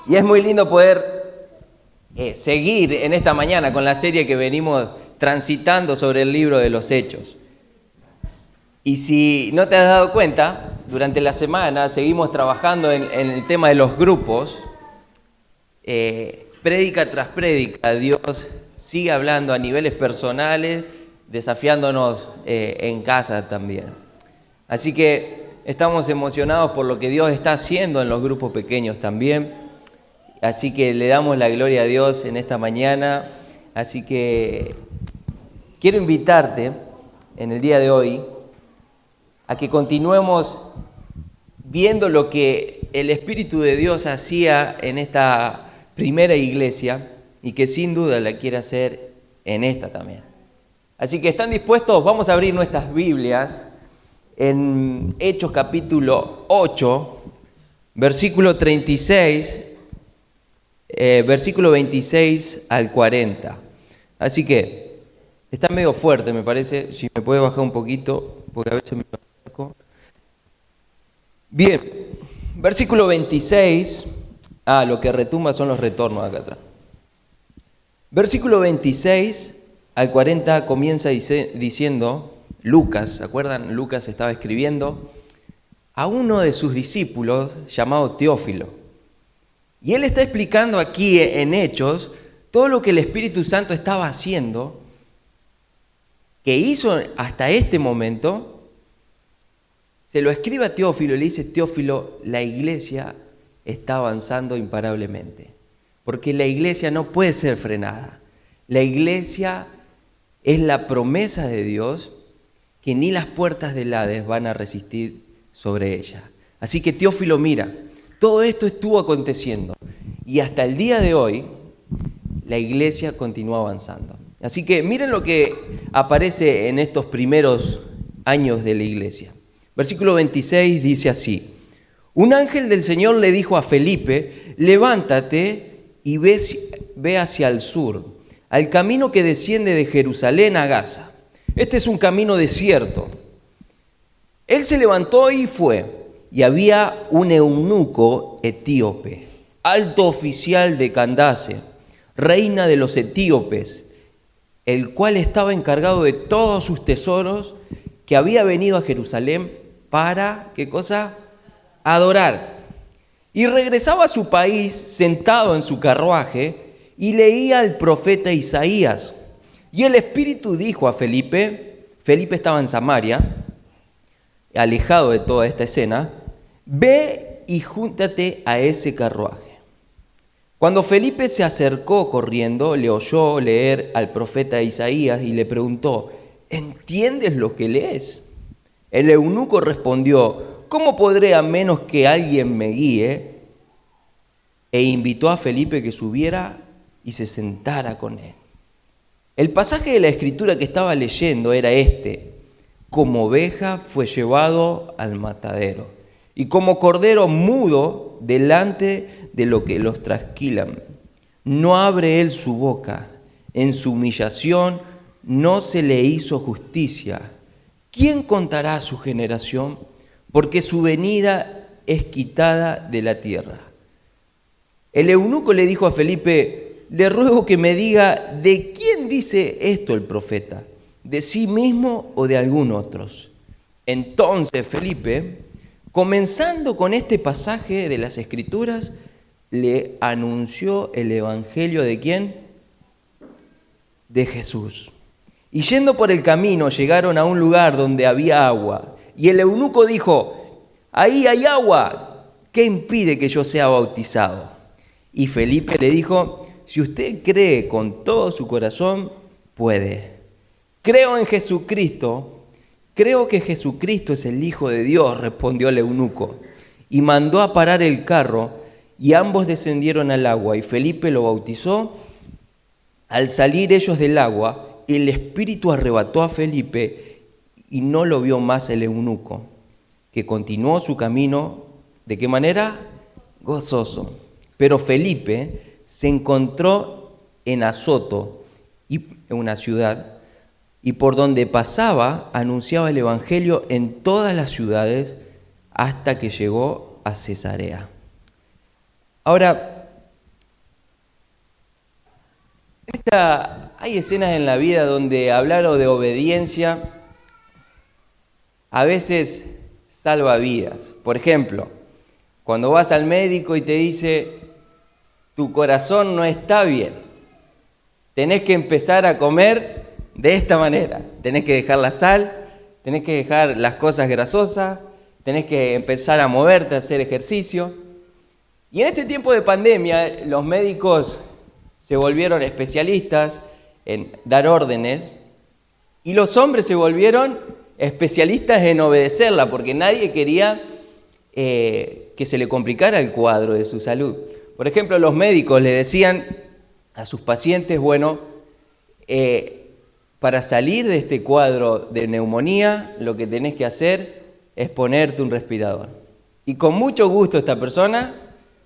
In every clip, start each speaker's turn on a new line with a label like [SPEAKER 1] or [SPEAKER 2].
[SPEAKER 1] Y es muy lindo poder seguir en esta mañana con la serie que venimos transitando sobre el libro de los Hechos. Y si no te has dado cuenta, durante la semana seguimos trabajando en el tema de los grupos. Prédica tras prédica, Dios sigue hablando a niveles personales, desafiándonos en casa también. Así que estamos emocionados por lo que Dios está haciendo en los grupos pequeños también. Así que le damos la gloria a Dios en esta mañana. Así que quiero invitarte en el día de hoy a que continuemos viendo lo que el Espíritu de Dios hacía en esta primera iglesia y que sin duda la quiere hacer en esta también. Así que, ¿están dispuestos? Vamos a abrir nuestras Biblias en Hechos capítulo 8, versículo 36, versículo 26 al 40. Así que, está medio fuerte me parece, si me puede bajar un poquito, porque a veces me lo acerco. Bien, versículo 26, lo que retumba son los retornos acá atrás. Versículo 26 al 40 comienza diciendo, Lucas, ¿se acuerdan? Lucas estaba escribiendo a uno de sus discípulos llamado Teófilo. Y él está explicando aquí en Hechos todo lo que el Espíritu Santo estaba haciendo, que hizo hasta este momento. Se lo escribe a Teófilo y le dice, Teófilo, la iglesia está avanzando imparablemente, porque la iglesia no puede ser frenada. La iglesia es la promesa de Dios que ni las puertas del Hades van a resistir sobre ella. Así que Teófilo, mira, todo esto estuvo aconteciendo y hasta el día de hoy la iglesia continúa avanzando. Así que miren lo que aparece en estos primeros años de la iglesia. Versículo 26 dice así, un ángel del Señor le dijo a Felipe, levántate y ve hacia el sur, al camino que desciende de Jerusalén a Gaza. Este es un camino desierto. Él se levantó y fue, y había un eunuco etíope, alto oficial de Candace, reina de los etíopes, el cual estaba encargado de todos sus tesoros, que había venido a Jerusalén para, ¿qué cosa? Adorar. Y regresaba a su país sentado en su carruaje y leía al profeta Isaías. Y el Espíritu dijo a Felipe estaba en Samaria, alejado de toda esta escena, ve y júntate a ese carruaje. Cuando Felipe se acercó corriendo, le oyó leer al profeta Isaías y le preguntó, ¿entiendes lo que lees? El eunuco respondió, ¿cómo podré a menos que alguien me guíe? E invitó a Felipe que subiera y se sentara con él. El pasaje de la escritura que estaba leyendo era este, como oveja fue llevado al matadero, y como cordero mudo delante de lo que los trasquilan. No abre él su boca, en su humillación no se le hizo justicia. ¿Quién contará su generación? Porque su venida es quitada de la tierra. El eunuco le dijo a Felipe, le ruego que me diga, ¿de quién dice esto el profeta? ¿De sí mismo o de algún otro? Entonces Felipe, comenzando con este pasaje de las Escrituras, le anunció el evangelio ¿de quién? De Jesús. Y yendo por el camino llegaron a un lugar donde había agua. Y el eunuco dijo, ahí hay agua, ¿qué impide que yo sea bautizado? Y Felipe le dijo, si usted cree con todo su corazón, puede. Creo en Jesucristo, creo que Jesucristo es el Hijo de Dios, respondió el eunuco. Y mandó a parar el carro y ambos descendieron al agua y Felipe lo bautizó. Al salir ellos del agua, el Espíritu arrebató a Felipe y no lo vio más el eunuco, que continuó su camino, ¿de qué manera? Gozoso. Pero Felipe se encontró en Azoto, en una ciudad, y por donde pasaba anunciaba el Evangelio en todas las ciudades hasta que llegó a Cesarea. Ahora, Hay escenas en la vida donde hablar de obediencia a veces salva vidas. Por ejemplo, cuando vas al médico y te dice, tu corazón no está bien, tenés que empezar a comer de esta manera. Tenés que dejar la sal, tenés que dejar las cosas grasosas, tenés que empezar a moverte, a hacer ejercicio. Y en este tiempo de pandemia, los médicos se volvieron especialistas en dar órdenes y los hombres se volvieron especialistas en obedecerla, porque nadie quería que se le complicara el cuadro de su salud. Por ejemplo, los médicos le decían a sus pacientes, bueno, para salir de este cuadro de neumonía, lo que tenés que hacer es ponerte un respirador. Y con mucho gusto esta persona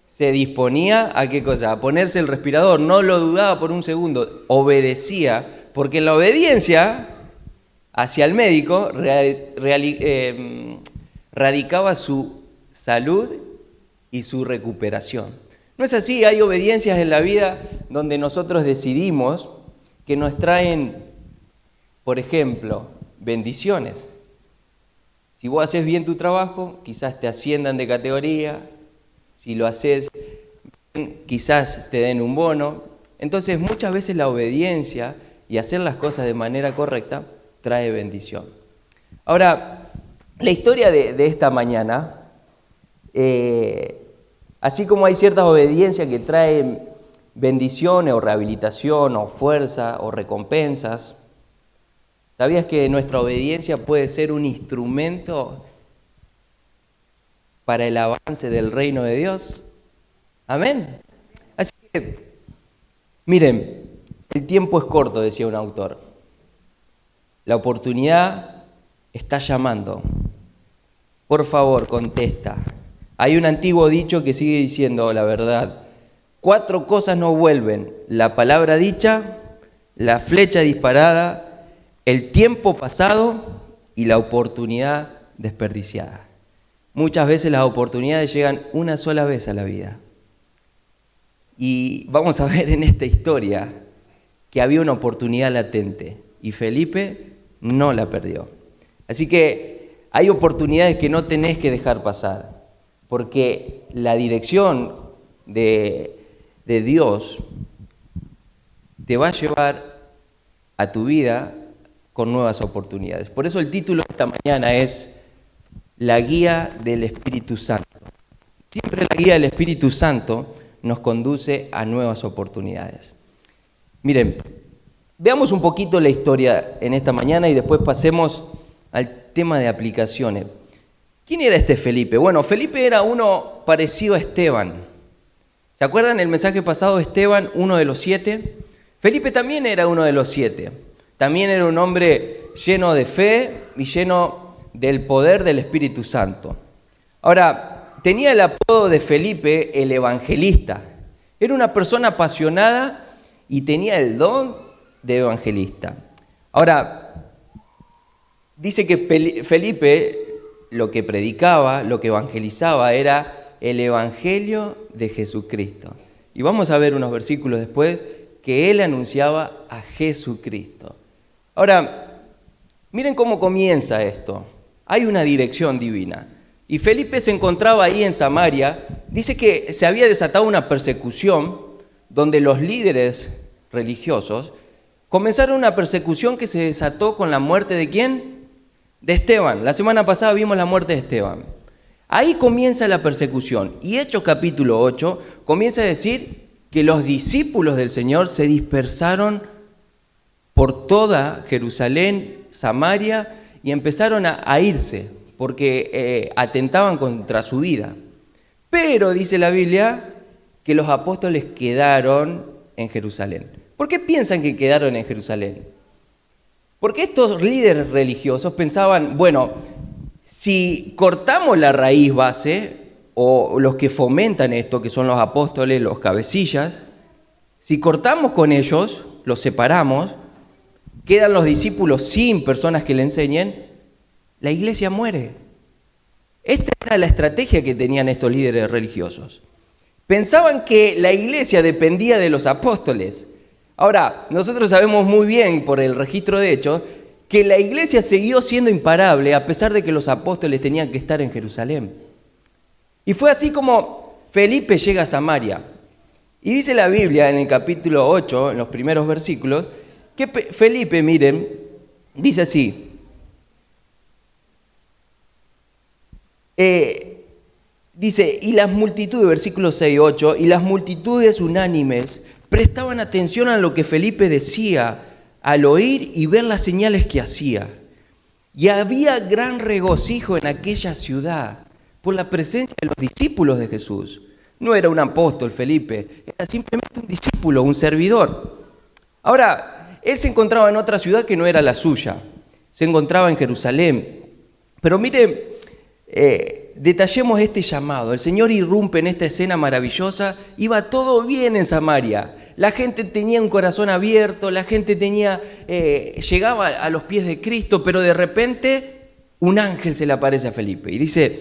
[SPEAKER 1] se disponía a ¿qué cosa? A ponerse el respirador, no lo dudaba por un segundo, obedecía, porque en la obediencia hacia el médico radicaba su salud y su recuperación. ¿No es así? Hay obediencias en la vida donde nosotros decidimos que nos traen, por ejemplo, bendiciones. Si vos haces bien tu trabajo, quizás te asciendan de categoría. Si lo haces bien, quizás te den un bono. Entonces, muchas veces la obediencia y hacer las cosas de manera correcta trae bendición. Ahora, la historia de esta mañana, así como hay ciertas obediencias que traen bendiciones o rehabilitación o fuerza o recompensas, ¿sabías que nuestra obediencia puede ser un instrumento para el avance del reino de Dios? Amén. Así que, miren, el tiempo es corto, decía un autor. La oportunidad está llamando. Por favor, contesta. Hay un antiguo dicho que sigue diciendo la verdad. 4 cosas no vuelven: la palabra dicha, la flecha disparada, el tiempo pasado y la oportunidad desperdiciada. Muchas veces las oportunidades llegan una sola vez a la vida. Y vamos a ver en esta historia que había una oportunidad latente y Felipe no la perdió. Así que hay oportunidades que no tenés que dejar pasar, porque la dirección de Dios te va a llevar a tu vida con nuevas oportunidades. Por eso el título de esta mañana es La guía del Espíritu Santo. Siempre la guía del Espíritu Santo nos conduce a nuevas oportunidades. Miren, veamos un poquito la historia en esta mañana y después pasemos al tema de aplicaciones. ¿Quién era este Felipe? Bueno, Felipe era uno parecido a Esteban. ¿Se acuerdan el mensaje pasado de Esteban, uno de los 7? Felipe también era uno de los 7. También era un hombre lleno de fe y lleno del poder del Espíritu Santo. Ahora, tenía el apodo de Felipe el evangelista. Era una persona apasionada y tenía el don de evangelista. Ahora, dice que Felipe lo que predicaba, lo que evangelizaba era el evangelio de Jesucristo. Y vamos a ver unos versículos después que él anunciaba a Jesucristo. Ahora, miren cómo comienza esto. Hay una dirección divina. Y Felipe se encontraba ahí en Samaria. Dice que se había desatado una persecución donde los líderes religiosos comenzaron una persecución que se desató con la muerte ¿de quién? De Esteban. La semana pasada vimos la muerte de Esteban. Ahí comienza la persecución. Y Hechos capítulo 8 comienza a decir que los discípulos del Señor se dispersaron por toda Jerusalén, Samaria, y empezaron a irse porque atentaban contra su vida. Pero dice la Biblia que los apóstoles quedaron en Jerusalén. ¿Por qué piensan que quedaron en Jerusalén? Porque estos líderes religiosos pensaban, bueno, si cortamos la raíz base, o los que fomentan esto, que son los apóstoles, los cabecillas, si cortamos con ellos, los separamos, quedan los discípulos sin personas que le enseñen, la iglesia muere. Esta era la estrategia que tenían estos líderes religiosos. Pensaban que la iglesia dependía de los apóstoles. Ahora, nosotros sabemos muy bien por el registro de Hechos que la iglesia siguió siendo imparable a pesar de que los apóstoles tenían que estar en Jerusalén. Y fue así como Felipe llega a Samaria. Y dice la Biblia en el capítulo 8, en los primeros versículos, que Felipe, miren, dice así. Dice, y las multitudes, versículos 6 y 8, y las multitudes unánimes prestaban atención a lo que Felipe decía al oír y ver las señales que hacía. Y había gran regocijo en aquella ciudad por la presencia de los discípulos de Jesús. No era un apóstol Felipe, era simplemente un discípulo, un servidor. Ahora, él se encontraba en otra ciudad que no era la suya, se encontraba en Jerusalén. Pero mire, detallemos este llamado. El Señor irrumpe en esta escena maravillosa, iba todo bien en Samaria. La gente tenía un corazón abierto, la gente llegaba a los pies de Cristo, pero de repente un ángel se le aparece a Felipe y dice,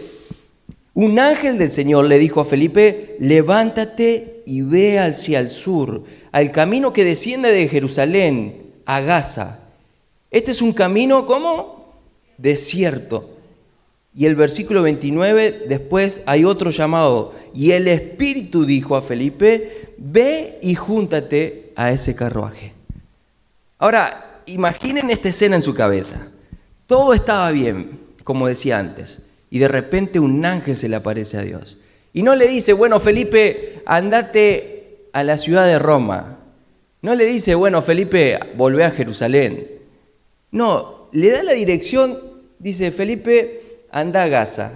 [SPEAKER 1] un ángel del Señor le dijo a Felipe, levántate y ve hacia el sur, al camino que desciende de Jerusalén a Gaza. Este es un camino, ¿cómo? Desierto. Y el versículo 29, después hay otro llamado. Y el Espíritu dijo a Felipe, ve y júntate a ese carruaje. Ahora, imaginen esta escena en su cabeza. Todo estaba bien, como decía antes. Y de repente un ángel se le aparece a Dios. Y no le dice, bueno, Felipe, andate a la ciudad de Roma. No le dice, bueno, Felipe, volvé a Jerusalén. No, le da la dirección, dice, Felipe, anda a Gaza,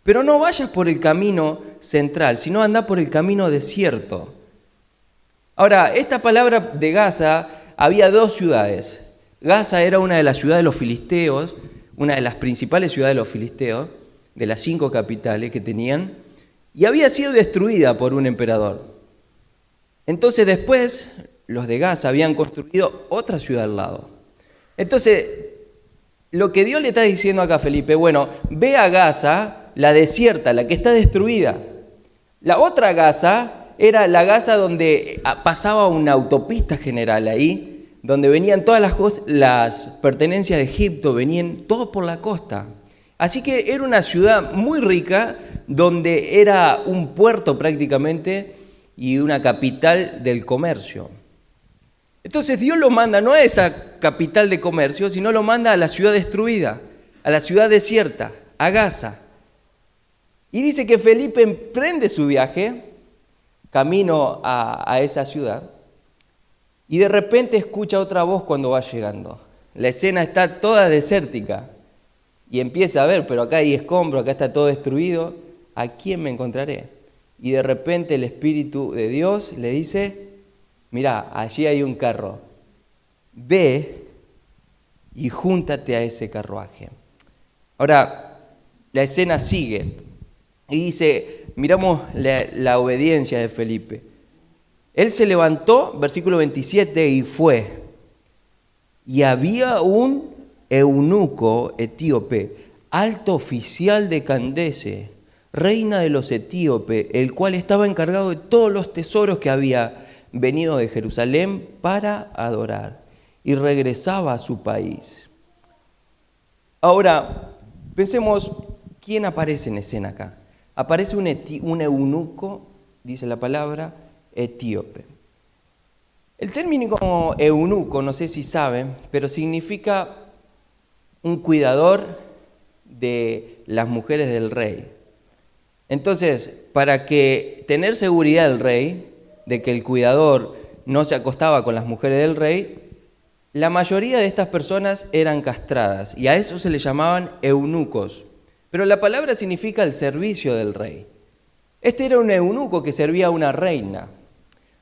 [SPEAKER 1] pero no vayas por el camino central, sino anda por el camino desierto. Ahora, esta palabra de Gaza, había dos ciudades. Gaza era una de las ciudades de los filisteos, una de las principales ciudades de los filisteos, de las 5 capitales que tenían, y había sido destruida por un emperador. Entonces después, los de Gaza habían construido otra ciudad al lado. Entonces, lo que Dios le está diciendo acá a Felipe, bueno, ve a Gaza, la desierta, la que está destruida. La otra Gaza era la Gaza donde pasaba una autopista general ahí, donde venían todas las pertenencias de Egipto, venían todo por la costa. Así que era una ciudad muy rica, donde era un puerto prácticamente y una capital del comercio. Entonces Dios lo manda no a esa capital de comercio, sino lo manda a la ciudad destruida, a la ciudad desierta, a Gaza. Y dice que Felipe emprende su viaje, camino a esa ciudad, y de repente escucha otra voz cuando va llegando. La escena está toda desértica, y empieza a ver, pero acá hay escombro, acá está todo destruido, ¿a quién me encontraré? Y de repente el Espíritu de Dios le dice, mirá, allí hay un carro, ve y júntate a ese carruaje. Ahora, la escena sigue y dice, miramos la obediencia de Felipe. Él se levantó, versículo 27, y fue. Y había un eunuco etíope, alto oficial de Candace, reina de los etíopes, el cual estaba encargado de todos los tesoros que había venido de Jerusalén para adorar, y regresaba a su país. Ahora, pensemos, ¿quién aparece en escena acá? Aparece un eunuco, dice la palabra, etíope. El término eunuco, no sé si saben, pero significa un cuidador de las mujeres del rey. Entonces, para que tener seguridad del rey, de que el cuidador no se acostaba con las mujeres del rey, la mayoría de estas personas eran castradas y a eso se les llamaban eunucos. Pero la palabra significa el servicio del rey. Este era un eunuco que servía a una reina.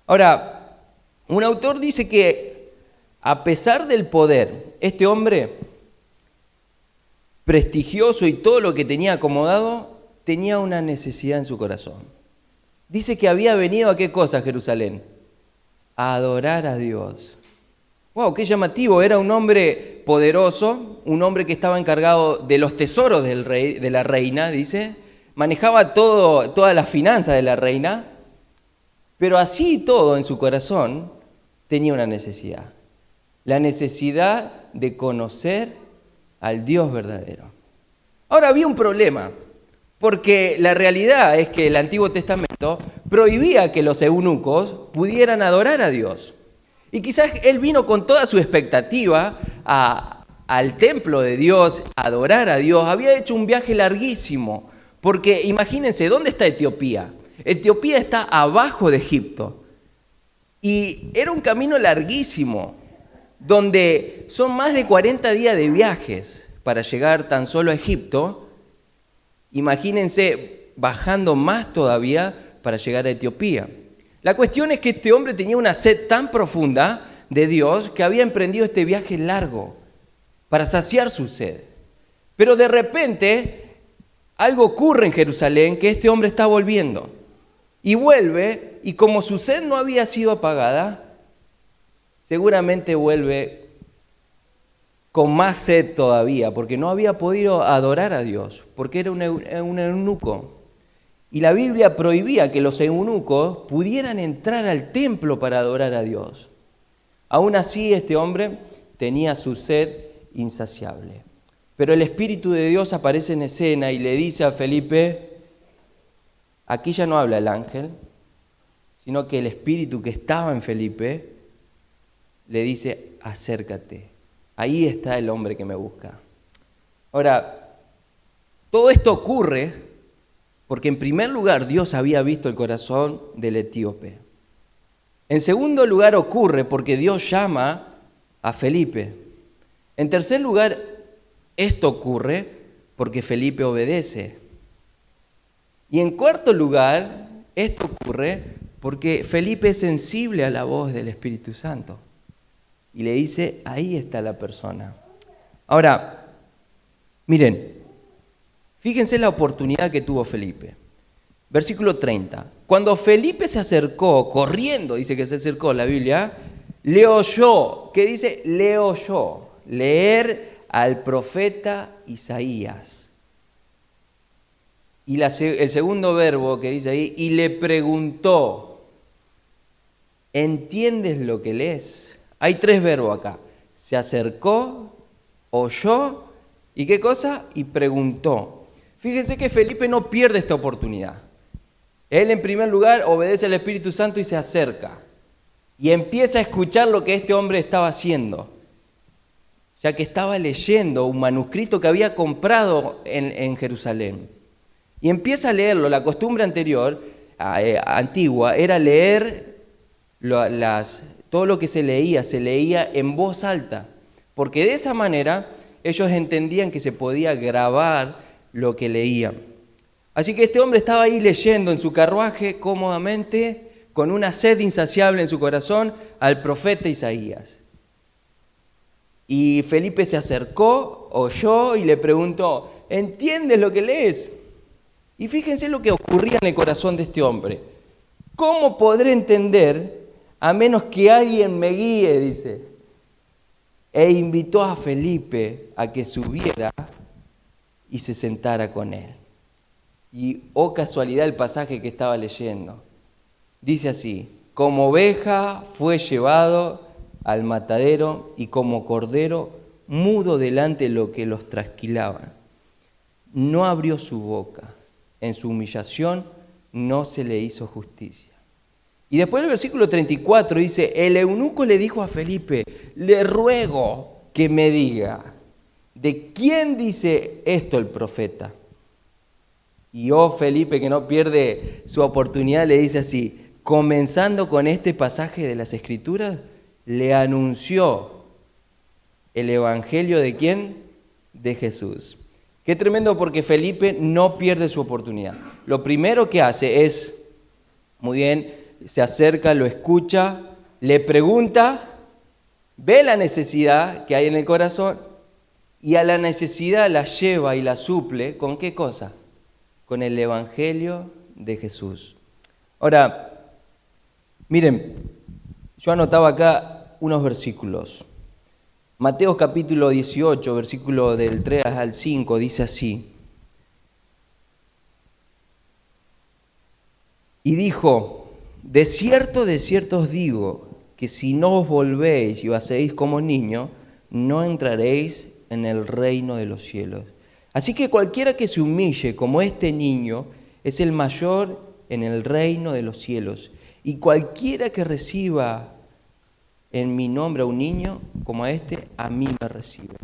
[SPEAKER 1] Ahora, un autor dice que a pesar del poder, este hombre prestigioso y todo lo que tenía acomodado, tenía una necesidad en su corazón. Dice que había venido ¿a qué cosa, Jerusalén? A adorar a Dios. ¡Wow! ¡Qué llamativo! Era un hombre poderoso, un hombre que estaba encargado de los tesoros del rey, de la reina, dice. Manejaba todas las finanzas de la reina, pero así todo en su corazón, tenía una necesidad. La necesidad de conocer al Dios verdadero. Ahora había un problema, porque la realidad es que el Antiguo Testamento prohibía que los eunucos pudieran adorar a Dios. Y quizás él vino con toda su expectativa al templo de Dios, a adorar a Dios. Había hecho un viaje larguísimo, porque imagínense, ¿dónde está Etiopía? Etiopía está abajo de Egipto. Y era un camino larguísimo, donde son más de 40 días de viajes para llegar tan solo a Egipto. Imagínense bajando más todavía para llegar a Etiopía. La cuestión es que este hombre tenía una sed tan profunda de Dios que había emprendido este viaje largo para saciar su sed. Pero de repente algo ocurre en Jerusalén, que este hombre está volviendo. Y vuelve, y como su sed no había sido apagada, seguramente vuelve con más sed todavía, porque no había podido adorar a Dios, porque era un eunuco. Y la Biblia prohibía que los eunucos pudieran entrar al templo para adorar a Dios. Aún así, este hombre tenía su sed insaciable. Pero el Espíritu de Dios aparece en escena y le dice a Felipe, aquí ya no habla el ángel, sino que el Espíritu que estaba en Felipe le dice, acércate, ahí está el hombre que me busca. Ahora, todo esto ocurre porque en primer lugar Dios había visto el corazón del etíope. En segundo lugar ocurre porque Dios llama a Felipe. En tercer lugar, esto ocurre porque Felipe obedece. Y en cuarto lugar, esto ocurre porque Felipe es sensible a la voz del Espíritu Santo. Y le dice, ahí está la persona. Ahora, miren, fíjense la oportunidad que tuvo Felipe. Versículo 30. Cuando Felipe se acercó, corriendo, dice que se acercó la Biblia, le oyó. ¿Qué dice? Le oyó. Leer al profeta Isaías. Y el segundo verbo que dice ahí, y le preguntó, ¿entiendes lo que lees? Hay tres verbos acá. Se acercó, oyó, ¿y qué cosa? Y preguntó. Fíjense que Felipe no pierde esta oportunidad. Él en primer lugar obedece al Espíritu Santo y se acerca. Y empieza a escuchar lo que este hombre estaba haciendo, ya que estaba leyendo un manuscrito que había comprado en Jerusalén. Y empieza a leerlo. La costumbre anterior, antigua, era leer todo lo que se leía en voz alta, porque de esa manera ellos entendían que se podía grabar lo que leían. Así que este hombre estaba ahí leyendo en su carruaje cómodamente, con una sed insaciable en su corazón, al profeta Isaías. Y Felipe se acercó, oyó y le preguntó, ¿entiendes lo que lees? Y fíjense lo que ocurría en el corazón de este hombre. ¿Cómo podré entender a menos que alguien me guíe? Dice. E invitó a Felipe a que subiera y se sentara con él. Y, oh casualidad, el pasaje que estaba leyendo. Dice así, como oveja fue llevado al matadero y como cordero mudo delante de lo que los trasquilaban. No abrió su boca, en su humillación no se le hizo justicia. Y después el versículo 34 dice, el eunuco le dijo a Felipe, le ruego que me diga, ¿de quién dice esto el profeta? Y Felipe, que no pierde su oportunidad, le dice así, comenzando con este pasaje de las Escrituras, le anunció el evangelio ¿de quién? De Jesús. Qué tremendo, porque Felipe no pierde su oportunidad. Lo primero que hace es, muy bien, se acerca, lo escucha, le pregunta, ve la necesidad que hay en el corazón y a la necesidad la lleva y la suple, ¿con qué cosa? Con el evangelio de Jesús. Ahora, miren, yo anotaba acá unos versículos. Mateo capítulo 18, versículo del 3 al 5, dice así. Y dijo, de cierto os digo, que si no os volvéis y os hacéis como niños, no entraréis en el reino de los cielos. Así que cualquiera que se humille como este niño es el mayor en el reino de los cielos. Y cualquiera que reciba en mi nombre a un niño como a este, a mí me recibe.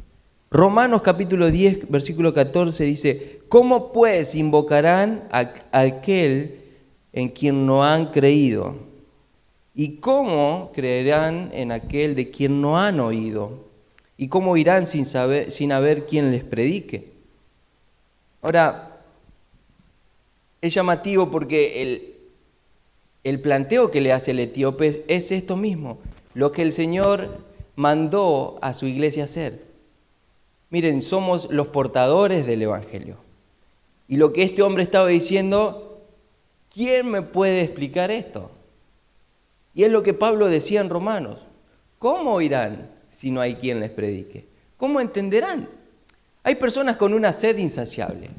[SPEAKER 1] Romanos capítulo 10, versículo 14 dice, ¿cómo pues invocarán a aquel en quien no han creído? ¿Y cómo creerán en aquel de quien no han oído? ¿Y cómo irán sin haber quien les predique? Ahora, es llamativo porque el planteo que le hace el etíope es esto mismo, lo que el Señor mandó a su iglesia hacer. Miren, somos los portadores del Evangelio. Y lo que este hombre estaba diciendo, ¿quién me puede explicar esto? Y es lo que Pablo decía en Romanos. ¿Cómo irán si no hay quien les predique? ¿Cómo entenderán? Hay personas con una sed insaciable.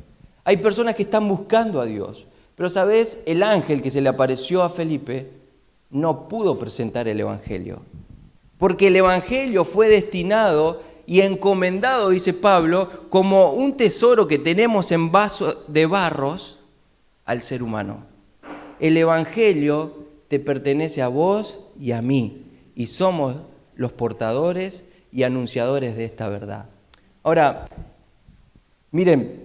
[SPEAKER 1] Hay personas que están buscando a Dios. Pero, ¿sabes? El ángel que se le apareció a Felipe no pudo presentar el Evangelio. Porque el Evangelio fue destinado y encomendado, dice Pablo, como un tesoro que tenemos en vaso de barros al ser humano. El Evangelio te pertenece a vos y a mí, y somos los portadores y anunciadores de esta verdad. Ahora, miren,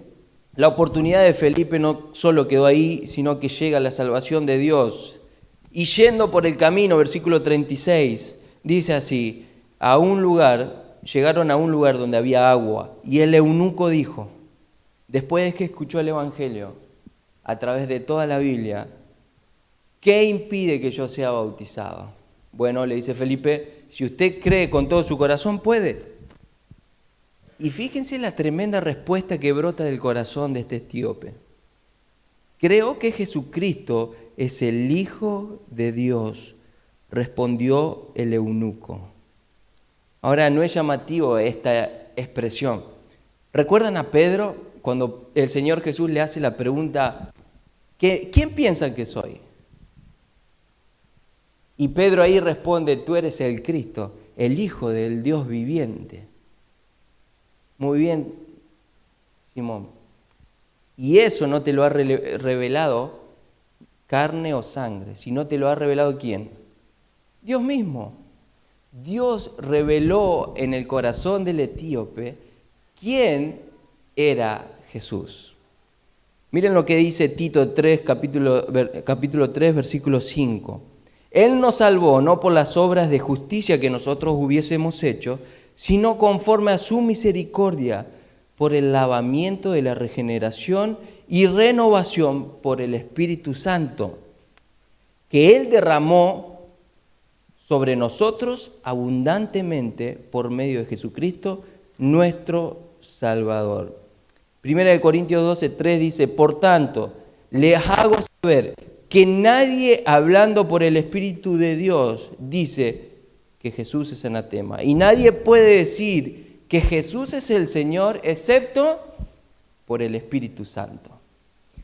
[SPEAKER 1] la oportunidad de Felipe no solo quedó ahí, sino que llega la salvación de Dios. Y yendo por el camino, versículo 36, dice así, llegaron a un lugar donde había agua, y el eunuco dijo, después de que escuchó el Evangelio, a través de toda la Biblia, ¿qué impide que yo sea bautizado? Bueno, le dice Felipe, si usted cree con todo su corazón, puede. Y fíjense la tremenda respuesta que brota del corazón de este etíope. Creo que Jesucristo es el Hijo de Dios, respondió el eunuco. Ahora, no es llamativo esta expresión. ¿Recuerdan a Pedro cuando el Señor Jesús le hace la pregunta, ¿quién piensan que soy? Y Pedro ahí responde, tú eres el Cristo, el Hijo del Dios viviente. Muy bien, Simón. Y eso no te lo ha revelado carne o sangre, sino te lo ha revelado ¿quién? Dios mismo. Dios reveló en el corazón del etíope quién era Jesús. Miren lo que dice Tito 3, capítulo 3, versículo 5. Él nos salvó no por las obras de justicia que nosotros hubiésemos hecho, sino conforme a su misericordia, por el lavamiento de la regeneración y renovación por el Espíritu Santo, que Él derramó sobre nosotros abundantemente por medio de Jesucristo, nuestro Salvador. 1 Corintios 12, 3 dice, por tanto, les hago saber que nadie hablando por el Espíritu de Dios dice que Jesús es anatema. Y nadie puede decir que Jesús es el Señor excepto por el Espíritu Santo.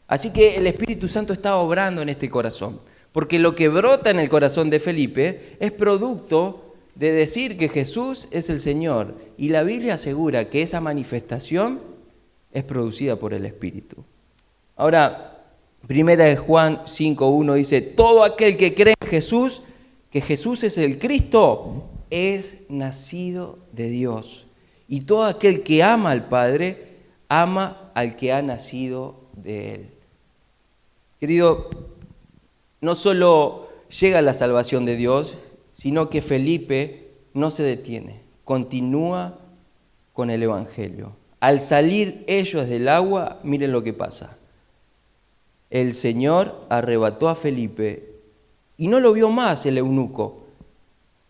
[SPEAKER 1] Así que el Espíritu Santo está obrando en este corazón, porque lo que brota en el corazón de Felipe es producto de decir que Jesús es el Señor. Y la Biblia asegura que esa manifestación es producida por el Espíritu. Ahora, 1 Juan 5:1 dice, todo aquel que cree en Jesús, que Jesús es el Cristo, es nacido de Dios. Y todo aquel que ama al Padre, ama al que ha nacido de Él. Querido, no solo llega la salvación de Dios, sino que Felipe no se detiene, continúa con el Evangelio. Al salir ellos del agua, miren lo que pasa. El Señor arrebató a Felipe y no lo vio más el eunuco,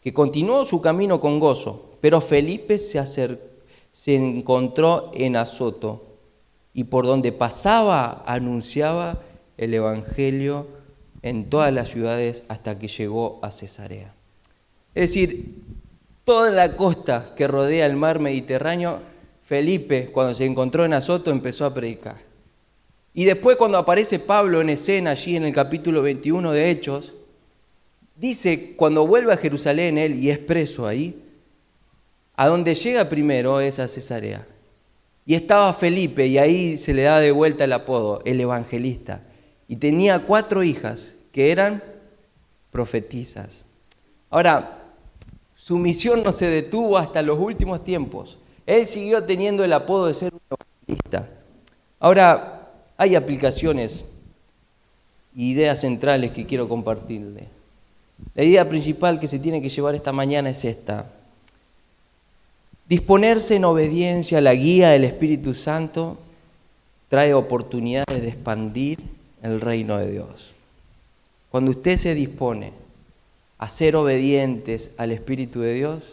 [SPEAKER 1] que continuó su camino con gozo, pero Felipe se encontró en Azoto y por donde pasaba anunciaba el Evangelio en todas las ciudades hasta que llegó a Cesarea. Es decir, toda la costa que rodea el mar Mediterráneo, Felipe, cuando se encontró en Azoto, empezó a predicar. Y después, cuando aparece Pablo en escena, allí en el capítulo 21 de Hechos, dice, cuando vuelve a Jerusalén él y es preso ahí, a donde llega primero es a Cesarea. Y estaba Felipe, y ahí se le da de vuelta el apodo, el evangelista. Y tenía 4 hijas que eran profetisas. Ahora, su misión no se detuvo hasta los últimos tiempos. Él siguió teniendo el apodo de ser un evangelista. Ahora, hay aplicaciones e ideas centrales que quiero compartirle. La idea principal que se tiene que llevar esta mañana es esta. Disponerse en obediencia a la guía del Espíritu Santo trae oportunidades de expandir el reino de Dios. Cuando usted se dispone a ser obedientes al Espíritu de Dios,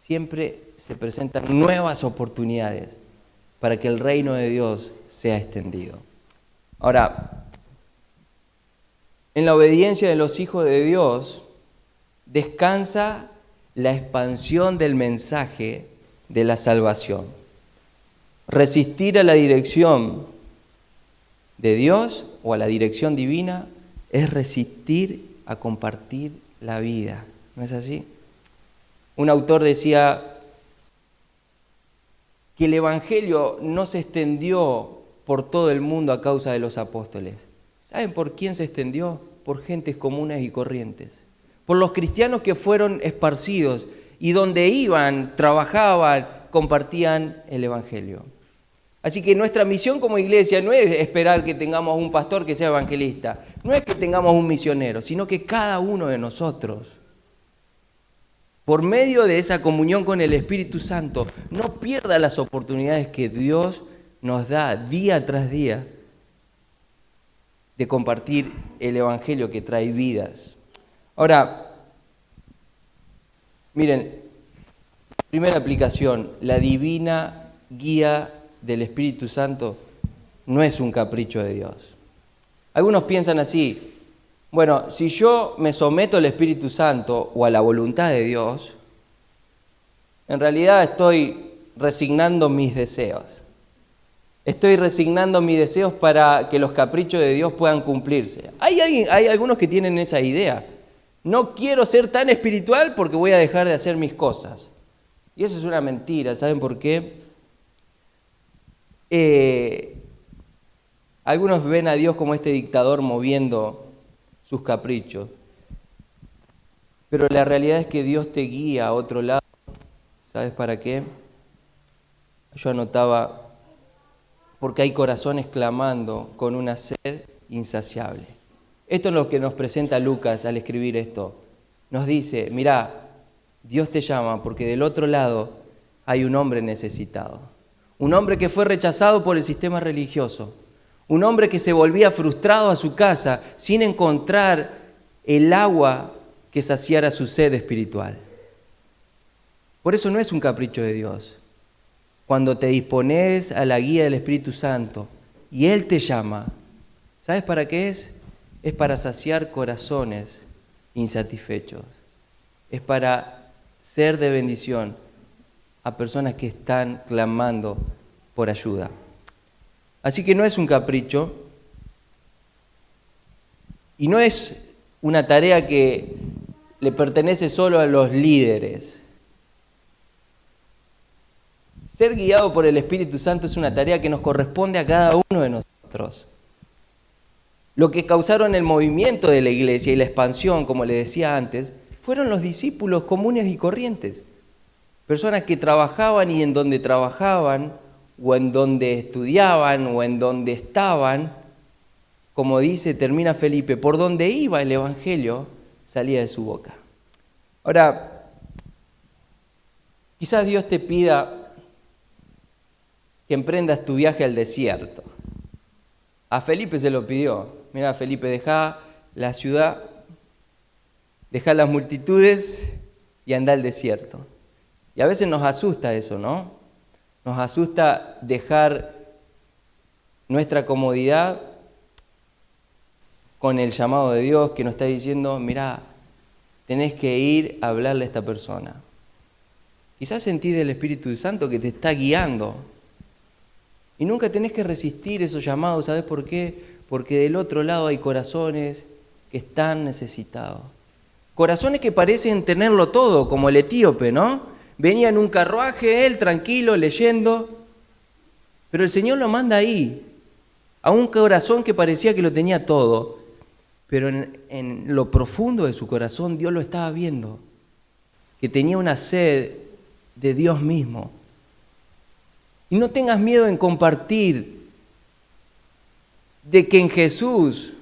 [SPEAKER 1] siempre se presentan nuevas oportunidades para que el reino de Dios sea extendido. Ahora, en la obediencia de los hijos de Dios descansa la expansión del mensaje de la salvación. Resistir a la dirección de Dios o a la dirección divina es resistir a compartir la vida. ¿No es así? Un autor decía que el Evangelio no se extendió por todo el mundo a causa de los apóstoles. ¿Saben por quién se extendió? Por gentes comunes y corrientes. Por los cristianos que fueron esparcidos y donde iban, trabajaban, compartían el Evangelio. Así que nuestra misión como iglesia no es esperar que tengamos un pastor que sea evangelista, no es que tengamos un misionero, sino que cada uno de nosotros, por medio de esa comunión con el Espíritu Santo, no pierda las oportunidades que Dios nos da día tras día de compartir el Evangelio que trae vidas. Ahora, miren, primera aplicación, la divina guía del Espíritu Santo no es un capricho de Dios. Algunos piensan así, bueno, si yo me someto al Espíritu Santo o a la voluntad de Dios, en realidad estoy resignando mis deseos. Estoy resignando mis deseos para que los caprichos de Dios puedan cumplirse. Hay algunos que tienen esa idea. No quiero ser tan espiritual porque voy a dejar de hacer mis cosas. Y eso es una mentira. ¿Saben por qué? Algunos ven a Dios como este dictador moviendo sus caprichos. Pero la realidad es que Dios te guía a otro lado. ¿Sabes para qué? Yo anotaba, porque hay corazones clamando con una sed insaciable. Esto es lo que nos presenta Lucas al escribir esto. Nos dice, mirá, Dios te llama porque del otro lado hay un hombre necesitado. Un hombre que fue rechazado por el sistema religioso. Un hombre que se volvía frustrado a su casa sin encontrar el agua que saciara su sed espiritual. Por eso no es un capricho de Dios. Cuando te dispones a la guía del Espíritu Santo y Él te llama, ¿sabes para qué es? Es para saciar corazones insatisfechos. Es para ser de bendición a personas que están clamando por ayuda. Así que no es un capricho y no es una tarea que le pertenece solo a los líderes. Ser guiado por el Espíritu Santo es una tarea que nos corresponde a cada uno de nosotros. Lo que causaron el movimiento de la iglesia y la expansión, como le decía antes, fueron los discípulos comunes y corrientes. Personas que trabajaban y en donde trabajaban, o en donde estudiaban, o en donde estaban, como dice, termina Felipe, por donde iba el Evangelio, salía de su boca. Ahora, quizás Dios te pida que emprendas tu viaje al desierto. A Felipe se lo pidió. Mira, Felipe, deja la ciudad, deja las multitudes y anda al desierto. Y a veces nos asusta eso, ¿no? Nos asusta dejar nuestra comodidad con el llamado de Dios que nos está diciendo, mira, tenés que ir a hablarle a esta persona. Quizás sentís del Espíritu Santo que te está guiando. Y nunca tenés que resistir esos llamados, ¿sabes por qué? Porque del otro lado hay corazones que están necesitados. Corazones que parecen tenerlo todo, como el etíope, ¿no? Venía en un carruaje, él tranquilo, leyendo, pero el Señor lo manda ahí, a un corazón que parecía que lo tenía todo, pero en lo profundo de su corazón Dios lo estaba viendo, que tenía una sed de Dios mismo. Y no tengas miedo en compartir de que en Jesús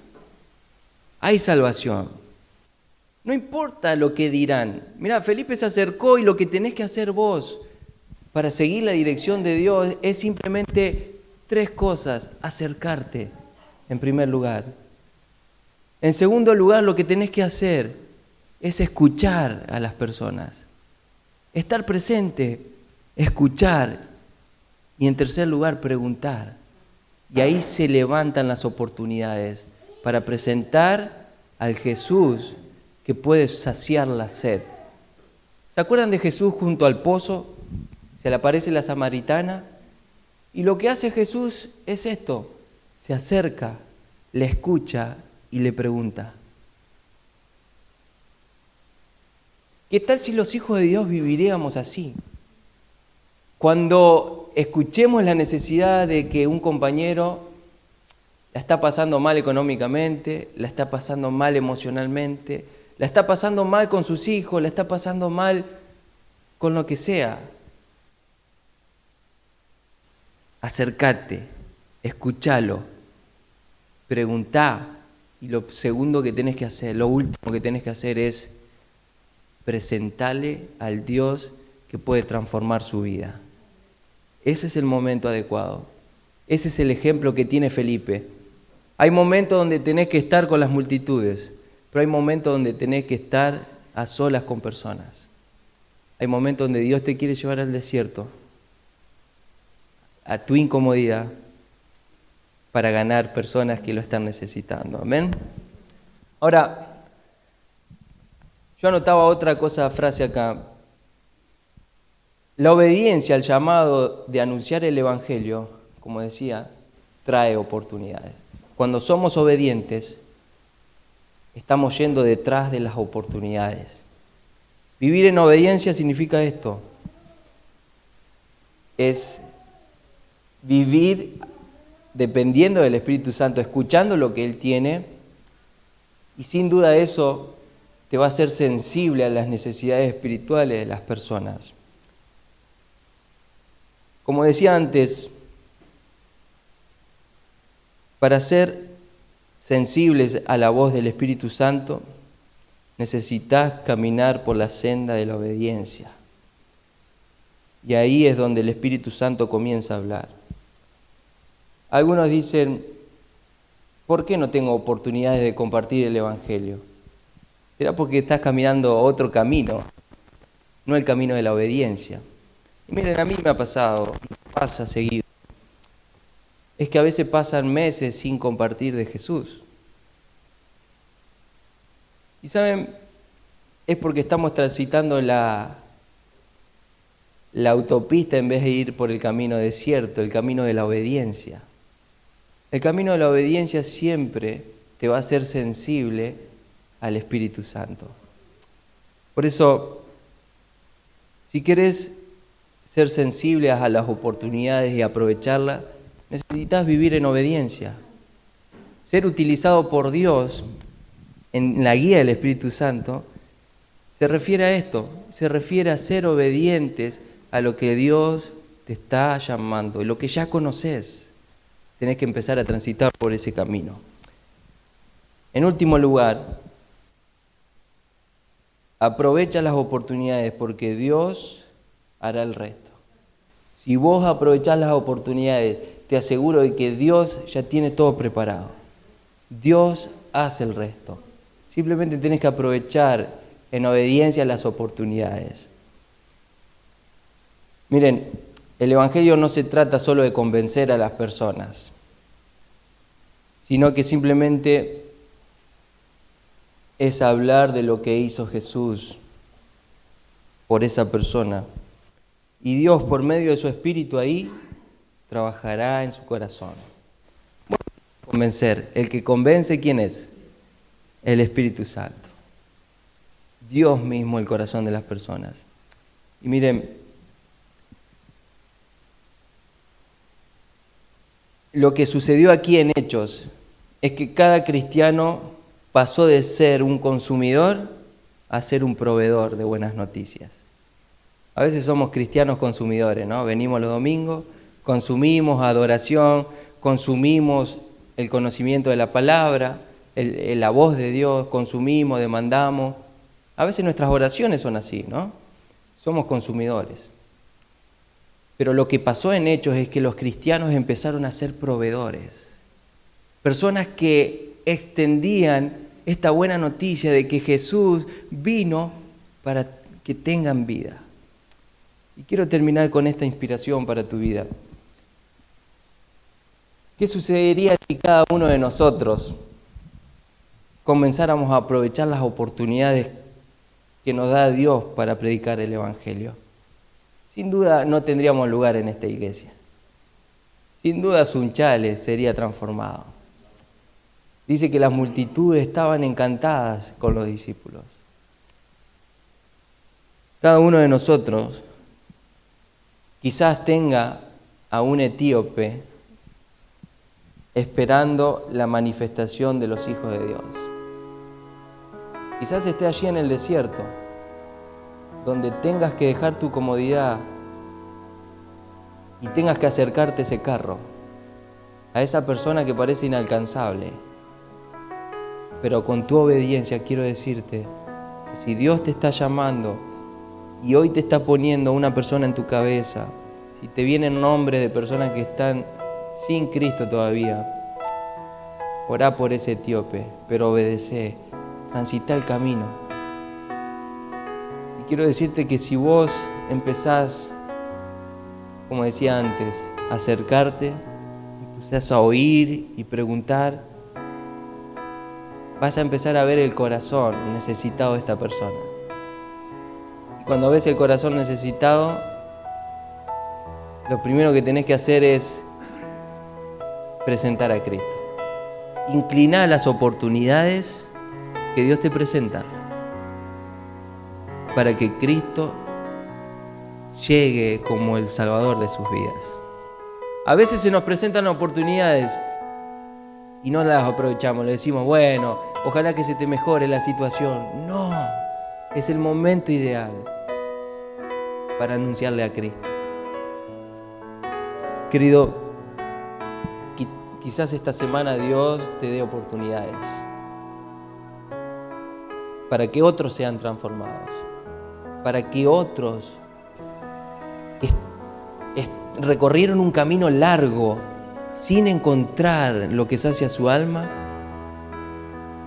[SPEAKER 1] hay salvación. No importa lo que dirán. Mira, Felipe se acercó y lo que tenés que hacer vos para seguir la dirección de Dios es simplemente 3 cosas. Acercarte, en primer lugar. En segundo lugar, lo que tenés que hacer es escuchar a las personas. Estar presente, escuchar. Y en tercer lugar, preguntar. Y ahí se levantan las oportunidades para presentar al Jesús que puede saciar la sed. ¿Se acuerdan de Jesús junto al pozo? Se le aparece la samaritana. Y lo que hace Jesús es esto. Se acerca, le escucha y le pregunta. ¿Qué tal si los hijos de Dios viviríamos así? Cuando escuchemos la necesidad de que un compañero la está pasando mal económicamente, la está pasando mal emocionalmente, la está pasando mal con sus hijos, la está pasando mal con lo que sea. Acércate, escúchalo, preguntá, y lo segundo que tenés que hacer, lo último que tenés que hacer es presentarle al Dios que puede transformar su vida. Ese es el momento adecuado. Ese es el ejemplo que tiene Felipe. Hay momentos donde tenés que estar con las multitudes, pero hay momentos donde tenés que estar a solas con personas. Hay momentos donde Dios te quiere llevar al desierto, a tu incomodidad, para ganar personas que lo están necesitando. Amén. Ahora, yo anotaba otra frase acá. La obediencia al llamado de anunciar el Evangelio, como decía, trae oportunidades. Cuando somos obedientes, estamos yendo detrás de las oportunidades. Vivir en obediencia significa esto. Es vivir dependiendo del Espíritu Santo, escuchando lo que Él tiene, y sin duda eso te va a hacer sensible a las necesidades espirituales de las personas. Como decía antes, para ser sensibles a la voz del Espíritu Santo, necesitas caminar por la senda de la obediencia. Y ahí es donde el Espíritu Santo comienza a hablar. Algunos dicen, ¿por qué no tengo oportunidades de compartir el Evangelio? ¿Será porque estás caminando otro camino, no el camino de la obediencia? Y miren, a mí me ha pasado, me pasa seguido. Es que a veces pasan meses sin compartir de Jesús. Y saben, es porque estamos transitando la autopista en vez de ir por el camino desierto, el camino de la obediencia. El camino de la obediencia siempre te va a hacer sensible al Espíritu Santo. Por eso, si querés ser sensible a las oportunidades y aprovecharlas, necesitas vivir en obediencia. Ser utilizado por Dios en la guía del Espíritu Santo se refiere a esto, se refiere a ser obedientes a lo que Dios te está llamando, y lo que ya conoces. Tenés que empezar a transitar por ese camino. En último lugar, aprovecha las oportunidades porque Dios hará el resto. Si vos aprovechás las oportunidades, te aseguro de que Dios ya tiene todo preparado. Dios hace el resto. Simplemente tenés que aprovechar en obediencia las oportunidades. Miren, el Evangelio no se trata solo de convencer a las personas, sino que simplemente es hablar de lo que hizo Jesús por esa persona. Y Dios, por medio de su Espíritu ahí, trabajará en su corazón. Bueno, convencer. El que convence, ¿quién es? El Espíritu Santo. Dios mismo el corazón de las personas. Y miren, lo que sucedió aquí en Hechos es que cada cristiano pasó de ser un consumidor a ser un proveedor de buenas noticias. A veces somos cristianos consumidores, ¿no? Venimos los domingos, consumimos adoración, consumimos el conocimiento de la palabra, la voz de Dios, consumimos, demandamos. A veces nuestras oraciones son así, ¿no? Somos consumidores. Pero lo que pasó en Hechos es que los cristianos empezaron a ser proveedores. Personas que extendían esta buena noticia de que Jesús vino para que tengan vida. Y quiero terminar con esta inspiración para tu vida. ¿Qué sucedería si cada uno de nosotros comenzáramos a aprovechar las oportunidades que nos da Dios para predicar el Evangelio? Sin duda no tendríamos lugar en esta iglesia. Sin duda Sunchales sería transformado. Dice que las multitudes estaban encantadas con los discípulos. Cada uno de nosotros quizás tenga a un etíope esperando la manifestación de los hijos de Dios. Quizás esté allí en el desierto, donde tengas que dejar tu comodidad y tengas que acercarte a ese carro, a esa persona que parece inalcanzable. Pero con tu obediencia quiero decirte que si Dios te está llamando y hoy te está poniendo una persona en tu cabeza, si te vienen nombres de personas que están sin Cristo todavía, orá por ese etíope, pero obedecé, transita el camino. Y quiero decirte que si vos empezás, como decía antes, a acercarte, empezás a oír y preguntar, vas a empezar a ver el corazón necesitado de esta persona. Y cuando ves el corazón necesitado, lo primero que tenés que hacer es presentar a Cristo. Incliná las oportunidades que Dios te presenta para que Cristo llegue como el Salvador de sus vidas. A veces se nos presentan oportunidades y no las aprovechamos, le decimos, bueno, ojalá que se te mejore la situación. No, es el momento ideal para anunciarle a Cristo. Querido, quizás esta semana Dios te dé oportunidades para que otros sean transformados, para que otros recorrieron un camino largo sin encontrar lo que sacia su alma,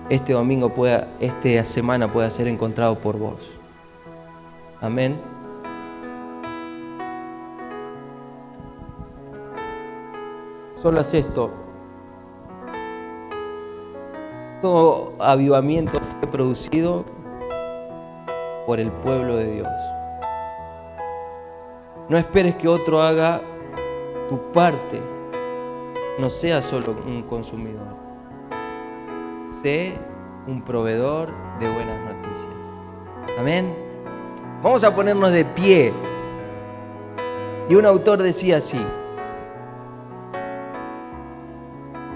[SPEAKER 1] esta semana pueda ser encontrado por vos. Amén. Solo haz esto. Todo avivamiento fue producido por el pueblo de Dios. No esperes que otro haga tu parte. No seas solo un consumidor. Sé un proveedor de buenas noticias. Amén. Vamos a ponernos de pie. Y un autor decía así: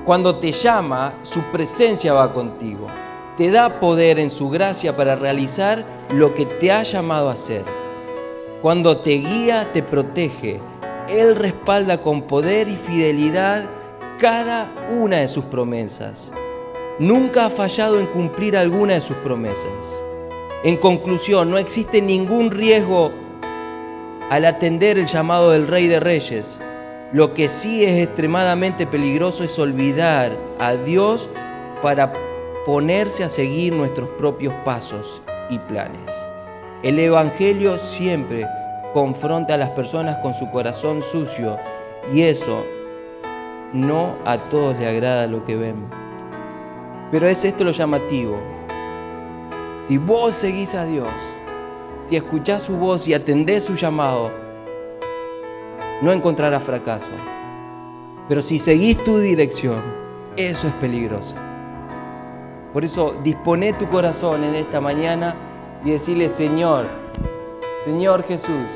[SPEAKER 1] cuando te llama, su presencia va contigo. Te da poder en su gracia para realizar lo que te ha llamado a hacer. Cuando te guía, te protege. Él respalda con poder y fidelidad cada una de sus promesas. Nunca ha fallado en cumplir alguna de sus promesas. En conclusión, no existe ningún riesgo al atender el llamado del Rey de Reyes. Lo que sí es extremadamente peligroso es olvidar a Dios para ponerse a seguir nuestros propios pasos y planes. El Evangelio siempre confronta a las personas con su corazón sucio y eso no a todos les agrada lo que ven. Pero es esto lo llamativo. Si vos seguís a Dios, si escuchás su voz y atendés su llamado, no encontrarás fracaso. Pero si seguís tu dirección, eso es peligroso. Por eso, disponé tu corazón en esta mañana y decirle: Señor Jesús,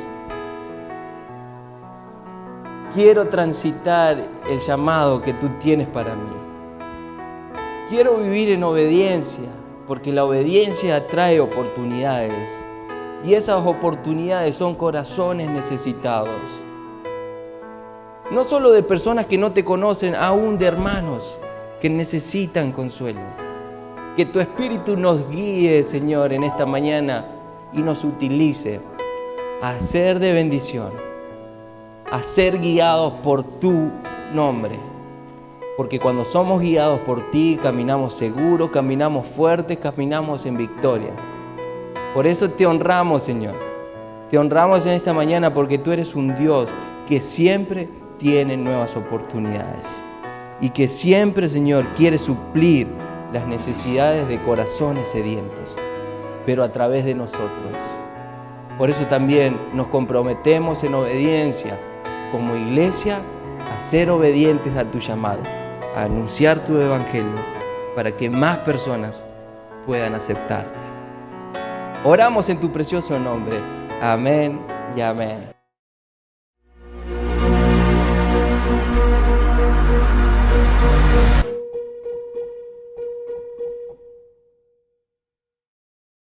[SPEAKER 1] quiero transitar el llamado que tú tienes para mí. Quiero vivir en obediencia, porque la obediencia trae oportunidades. Y esas oportunidades son corazones necesitados. No solo de personas que no te conocen, aún de hermanos que necesitan consuelo. Que tu Espíritu nos guíe, Señor, en esta mañana y nos utilice a ser de bendición, a ser guiados por tu nombre. Porque cuando somos guiados por ti, caminamos seguros, caminamos fuertes, caminamos en victoria. Por eso te honramos, Señor. Te honramos en esta mañana porque tú eres un Dios que siempre tiene nuevas oportunidades. Y que siempre, Señor, quiere suplir las necesidades de corazones sedientos, pero a través de nosotros. Por eso también nos comprometemos en obediencia como iglesia a ser obedientes a tu llamado, a anunciar tu evangelio para que más personas puedan aceptarte. Oramos en tu precioso nombre. Amén y amén.